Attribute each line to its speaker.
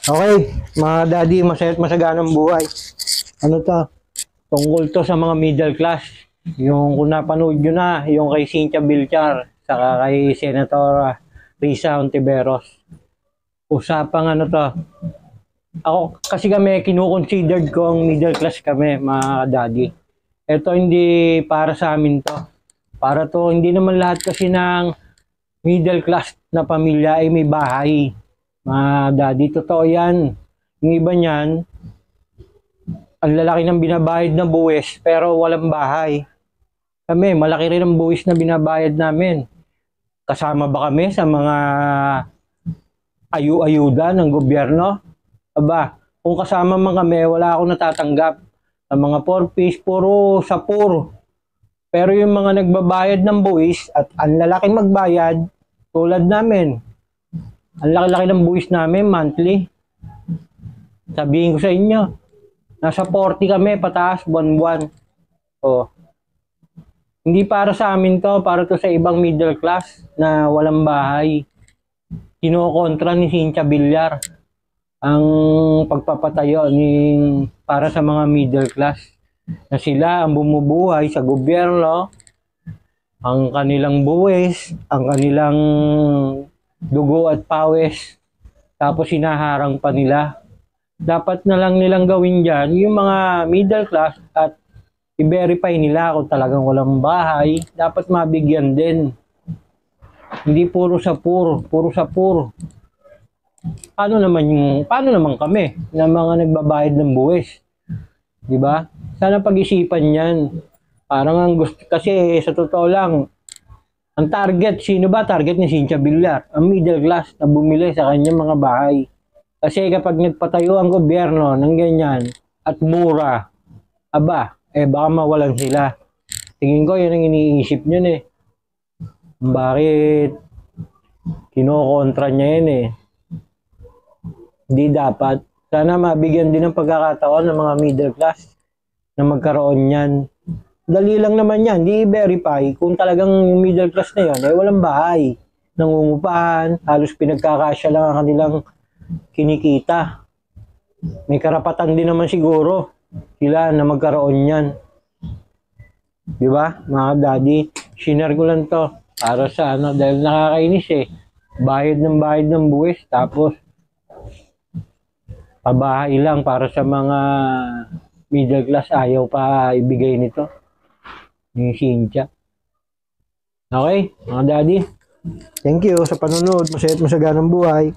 Speaker 1: Okay, mga daddy, masaya't masaganang buhay. Ano to? Tungkol to sa mga middle class. Yung kung napanood nyo na, yung kay Cynthia Villar, saka kay Senator Risa Ontiveros. Usapang ano to? Ako, kasi kami, kinukonsidered ko ang middle class kami, mga daddy. Ito hindi para sa amin to. Para to, hindi naman lahat kasi ng middle class na pamilya ay may bahay. Mga daddy, totoo yan. Yung iba niyan, ang lalaki ng binabayad na buwis pero walang bahay. Kami, malaki rin ang buwis na binabayad namin. Kasama ba kami sa mga ayu-ayuda ng gobyerno? Aba, kung kasama man kami, wala akong natatanggap. Ang mga porpis, puro sapur. Pero yung mga nagbabayad ng buwis at ang lalaki magbayad, tulad namin, ang laki-laki ng buwis namin monthly. Sabihin ko sa inyo, nasa 40 kami pataas buwan-buwan. Oh. Hindi para sa amin to, para to sa ibang middle class na walang bahay. Kinokontra ni Cynthia Villar ang pagpapatayo para sa mga middle class. Na sila ang bumubuhay sa gobyerno, ang kanilang buwis, ang kanilang dugo at pawis, tapos hinaharang pa nila. Dapat na lang nilang gawin dyan yung mga middle class at i-verify nila kung talagang walang bahay, dapat mabigyan din. Hindi puro sapur. Paano naman kami na mga nagbabayad ng buwis? 'Di ba? Sana pag-isipan 'yan. Parang ang gusto kasi sa totoo lang, ang target, sino ba target ni Cynthia Villar? Ang middle class na bumili sa kanyang mga bahay. Kasi kapag nagpatayo ang gobyerno ng ganyan at mura, aba, baka mawalan sila. Tingin ko yun ang iniisip nyo eh. Bakit kinokontra niya yun eh. Hindi dapat. Sana mabigyan din ng pagkakataon ng mga middle class na magkaroon yan. Dali lang naman yan. Di verify kung talagang yung middle class na yun walang bahay. Nangungupahan, halos pinagkakasya lang ang kanilang kinikita. May karapatan din naman siguro sila na magkaroon yan. Di ba, mga daddy? Share ko lang to para sa dahil nakakainis eh. Bayad ng buwis, tapos pabahay lang para sa mga middle class, ayaw pa ibigay nito ni Cynthia. Okay, mga daddy, thank you sa panonood. Masaya't masaganang buhay.